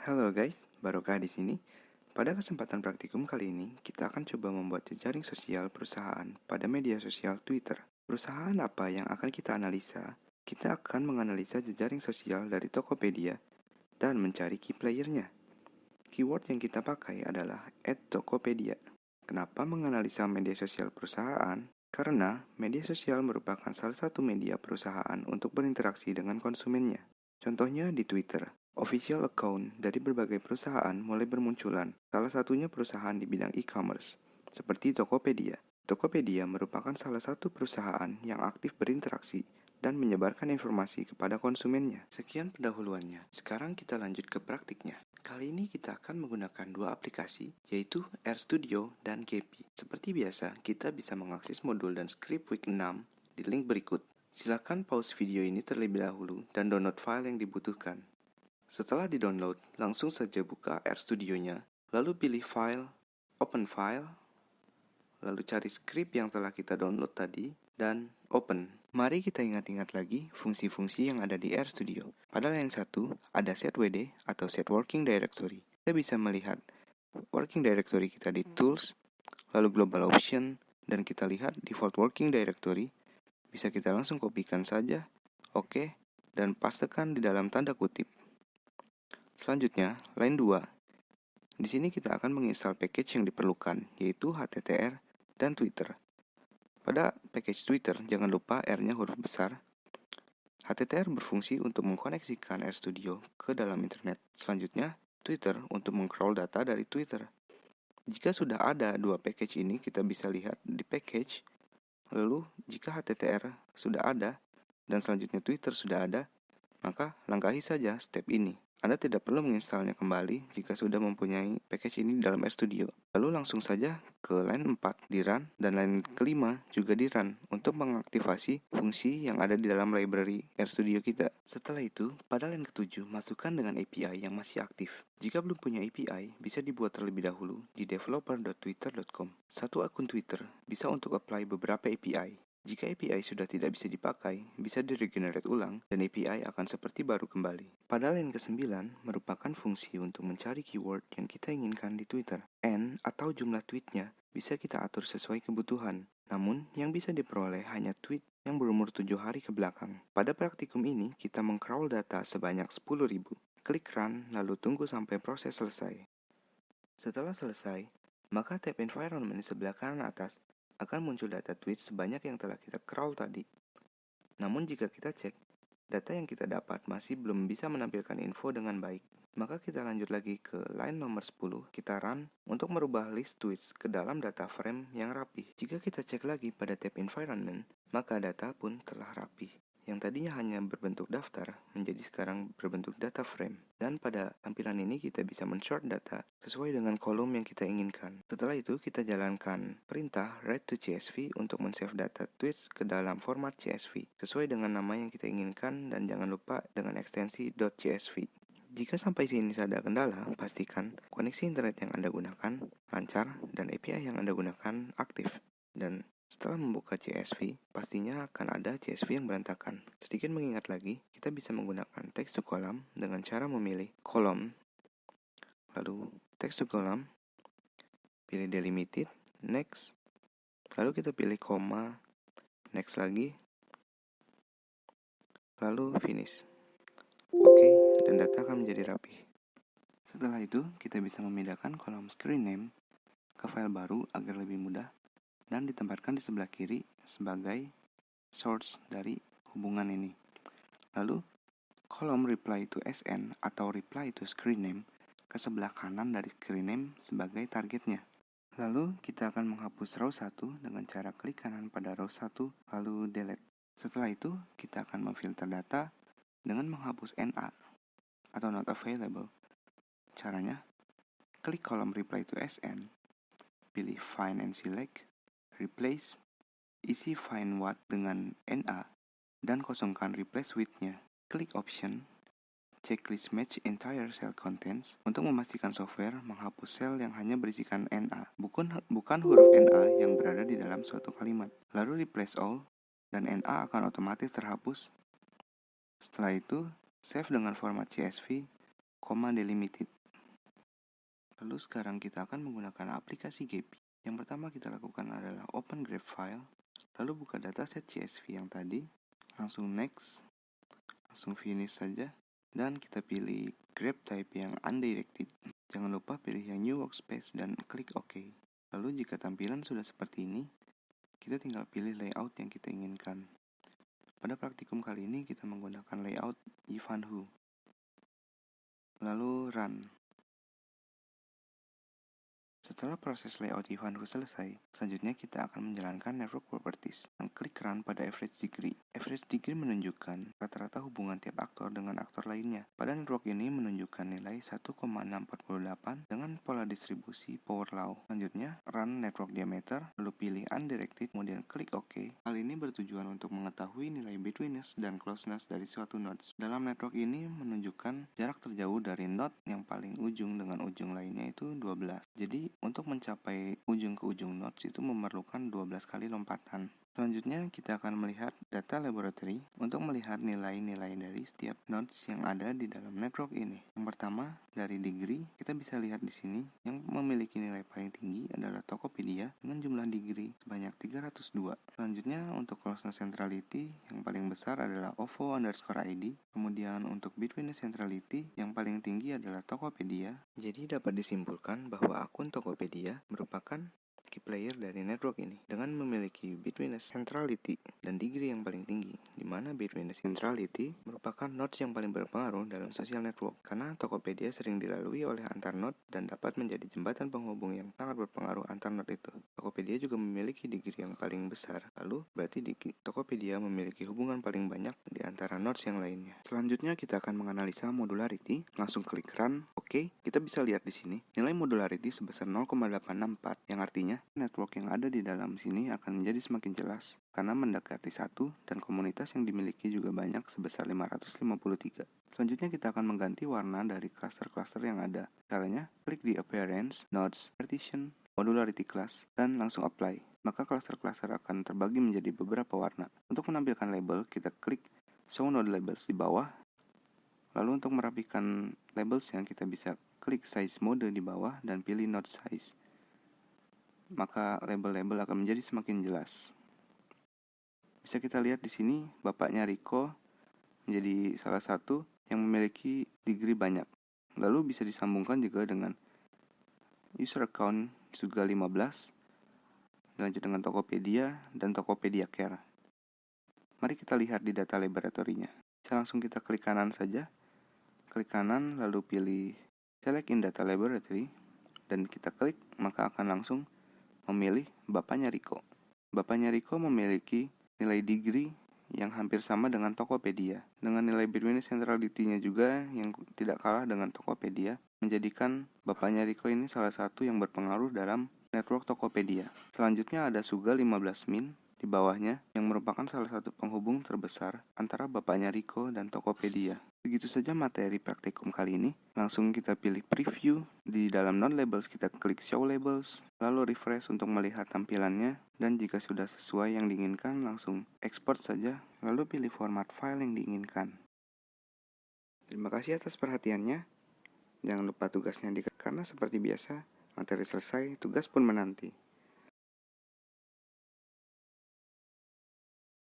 Halo guys, Barokah di sini. Pada kesempatan praktikum kali ini, kita akan coba membuat jejaring sosial perusahaan pada media sosial Twitter. Perusahaan apa yang akan kita analisa? Kita akan menganalisa jejaring sosial dari Tokopedia dan mencari key playernya. Keyword yang kita pakai adalah @tokopedia. Kenapa menganalisa media sosial perusahaan? Karena media sosial merupakan salah satu media perusahaan untuk berinteraksi dengan konsumennya. Contohnya di Twitter. Official account dari berbagai perusahaan mulai bermunculan, salah satunya perusahaan di bidang e-commerce, seperti Tokopedia. Tokopedia merupakan salah satu perusahaan yang aktif berinteraksi dan menyebarkan informasi kepada konsumennya. Sekian pendahuluannya, sekarang kita lanjut ke praktiknya. Kali ini kita akan menggunakan dua aplikasi, yaitu RStudio dan Gephi. Seperti biasa, kita bisa mengakses modul dan skrip week 6 di link berikut. Silakan pause video ini terlebih dahulu dan download file yang dibutuhkan. Setelah di-download, langsung saja buka RStudio-nya, lalu pilih File, Open File, lalu cari skrip yang telah kita download tadi, dan Open. Mari kita ingat-ingat lagi fungsi-fungsi yang ada di RStudio. Pada line 1, ada set WD atau set working directory. Kita bisa melihat working directory kita di Tools, lalu Global Option, dan kita lihat default working directory. Bisa kita langsung kopikan saja, oke, dan pastekan di dalam tanda kutip. Selanjutnya, line 2. Di sini kita akan menginstal package yang diperlukan, yaitu HTTR dan Twitter. Pada package Twitter, jangan lupa R-nya huruf besar. HTTR berfungsi untuk mengkoneksikan RStudio ke dalam internet. Selanjutnya, Twitter untuk meng-crawl data dari Twitter. Jika sudah ada dua package ini, kita bisa lihat di package. Lalu, jika HTTR sudah ada dan selanjutnya Twitter sudah ada, maka langkahi saja step ini. Anda tidak perlu menginstalnya kembali jika sudah mempunyai package ini di dalam RStudio. Lalu langsung saja ke line 4 di run dan line kelima juga di run untuk mengaktifasi fungsi yang ada di dalam library RStudio kita. Setelah itu, pada line ke-7 masukkan dengan API yang masih aktif. Jika belum punya API, bisa dibuat terlebih dahulu di developer.twitter.com. Satu akun Twitter bisa untuk apply beberapa API. Jika API sudah tidak bisa dipakai, bisa diregenerate ulang dan API akan seperti baru kembali. Pada line ke-9 merupakan fungsi untuk mencari keyword yang kita inginkan di Twitter. N atau jumlah tweetnya bisa kita atur sesuai kebutuhan. Namun, yang bisa diperoleh hanya tweet yang berumur 7 hari ke belakang. Pada praktikum ini, kita meng-crawl data sebanyak 10.000. Klik run, lalu tunggu sampai proses selesai. Setelah selesai, maka tab environment di sebelah kanan atas akan muncul data tweet sebanyak yang telah kita crawl tadi. Namun jika kita cek, data yang kita dapat masih belum bisa menampilkan info dengan baik. Maka kita lanjut lagi ke line nomor 10, kita run untuk merubah list tweets ke dalam data frame yang rapi. Jika kita cek lagi pada tab environment, maka data pun telah rapi. Yang tadinya hanya berbentuk daftar, menjadi sekarang berbentuk data frame. Dan pada tampilan ini kita bisa men-sort data sesuai dengan kolom yang kita inginkan. Setelah itu kita jalankan perintah write to CSV untuk men-save data tweets ke dalam format CSV sesuai dengan nama yang kita inginkan dan jangan lupa dengan ekstensi .csv. Jika sampai sini ada kendala, pastikan koneksi internet yang Anda gunakan lancar dan API yang Anda gunakan aktif. Dan setelah membuka CSV, pastinya akan ada CSV yang berantakan. Sedikit mengingat lagi, kita bisa menggunakan text to column dengan cara memilih kolom, lalu text to column, pilih delimited, next, lalu kita pilih koma, next lagi, lalu finish. Oke, dan data akan menjadi rapi. Setelah itu, kita bisa memindahkan kolom screen name ke file baru agar lebih mudah dan ditempatkan di sebelah kiri sebagai source dari hubungan ini. Lalu, kolom reply to SN atau reply to screen name ke sebelah kanan dari screen name sebagai targetnya. Lalu, kita akan menghapus row 1 dengan cara klik kanan pada row 1 lalu delete. Setelah itu, kita akan memfilter data dengan menghapus NA atau not available. Caranya, klik kolom reply to SN, pilih find and select, replace, isi find what dengan NA, dan kosongkan replace with-nya. Klik option, checklist match entire cell contents untuk memastikan software menghapus sel yang hanya berisikan NA, bukan huruf NA yang berada di dalam suatu kalimat. Lalu replace all, dan NA akan otomatis terhapus. Setelah itu, save dengan format CSV, delimited. Lalu sekarang kita akan menggunakan aplikasi Gephi. Yang pertama kita lakukan adalah open grep file, lalu buka dataset CSV yang tadi, langsung next, langsung finish saja, dan kita pilih grep type yang undirected. Jangan lupa pilih yang new workspace dan klik OK. Lalu jika tampilan sudah seperti ini, kita tinggal pilih layout yang kita inginkan. Pada praktikum kali ini kita menggunakan layout Ivanhoe. Lalu run. Setelah proses layout Ivanhoe selesai, selanjutnya kita akan menjalankan network properties dan klik run pada average degree. Average degree menunjukkan rata-rata hubungan tiap aktor dengan aktor lainnya. Pada network ini menunjukkan nilai 1,648 dengan pola distribusi power law. Selanjutnya, run network diameter, lalu pilih undirected, kemudian klik OK. Hal ini bertujuan untuk mengetahui nilai betweenness dan closeness dari suatu nodes. Dalam network ini menunjukkan jarak terjauh dari node yang paling ujung dengan ujung lainnya itu 12. Jadi, untuk mencapai ujung ke ujung nodes itu memerlukan 12 kali lompatan. Selanjutnya, kita akan melihat data laboratory untuk melihat nilai-nilai dari setiap nodes yang ada di dalam network ini. Yang pertama, dari degree, kita bisa lihat di sini yang memiliki nilai paling tinggi adalah Tokopedia dengan jumlah degree sebanyak 302. Selanjutnya, untuk closeness centrality yang paling besar adalah OVO_ID. Kemudian untuk betweenness centrality yang paling tinggi adalah Tokopedia. Jadi dapat disimpulkan bahwa akun Tokopedia merupakan key player dari network ini dengan memiliki betweenness centrality dan degree yang paling tinggi, di mana betweenness centrality merupakan nodes yang paling berpengaruh dalam social network karena Tokopedia sering dilalui oleh antar node dan dapat menjadi jembatan penghubung yang sangat berpengaruh antar node itu. Tokopedia juga memiliki degree yang paling besar, lalu berarti Tokopedia memiliki hubungan paling banyak di antara nodes yang lainnya. Selanjutnya kita akan menganalisa modularity, langsung klik run. Oke, kita bisa lihat di sini nilai modularity sebesar 0,864 yang artinya network yang ada di dalam sini akan menjadi semakin jelas karena mendekati 1 dan komunitas yang dimiliki juga banyak sebesar 553. Selanjutnya kita akan mengganti warna dari cluster-cluster yang ada. Caranya, klik di Appearance, Nodes, Partition, Modularity Class, dan langsung apply. Maka cluster-cluster akan terbagi menjadi beberapa warna. Untuk menampilkan label, kita klik Show Node Labels di bawah. Lalu untuk merapikan labelsnya, kita bisa klik Size Mode di bawah dan pilih Node Size. Maka label-label akan menjadi semakin jelas. Bisa kita lihat di sini, bapaknya Rico menjadi salah satu yang memiliki degree banyak. Lalu bisa disambungkan juga dengan user account juga 15, dilanjut dengan Tokopedia dan Tokopedia Care. Mari kita lihat di data laboratorinya. Bisa langsung kita klik kanan saja. Klik kanan lalu pilih Select in Data Laboratory dan kita klik, maka akan langsung memilih bapaknya Rico. Bapaknya Rico memiliki nilai degree yang hampir sama dengan Tokopedia. Dengan nilai betweenness centrality-nya juga yang tidak kalah dengan Tokopedia, menjadikan bapaknya Rico ini salah satu yang berpengaruh dalam network Tokopedia. Selanjutnya ada Suga 15 min di bawahnya yang merupakan salah satu penghubung terbesar antara bapaknya Rico dan Tokopedia. Begitu saja materi praktikum kali ini. Langsung kita pilih preview. Di dalam node labels kita klik show labels, lalu refresh untuk melihat tampilannya, dan jika sudah sesuai yang diinginkan langsung export saja, lalu pilih format file yang diinginkan. Terima kasih atas perhatiannya. Jangan lupa tugasnya karena seperti biasa, materi selesai, tugas pun menanti.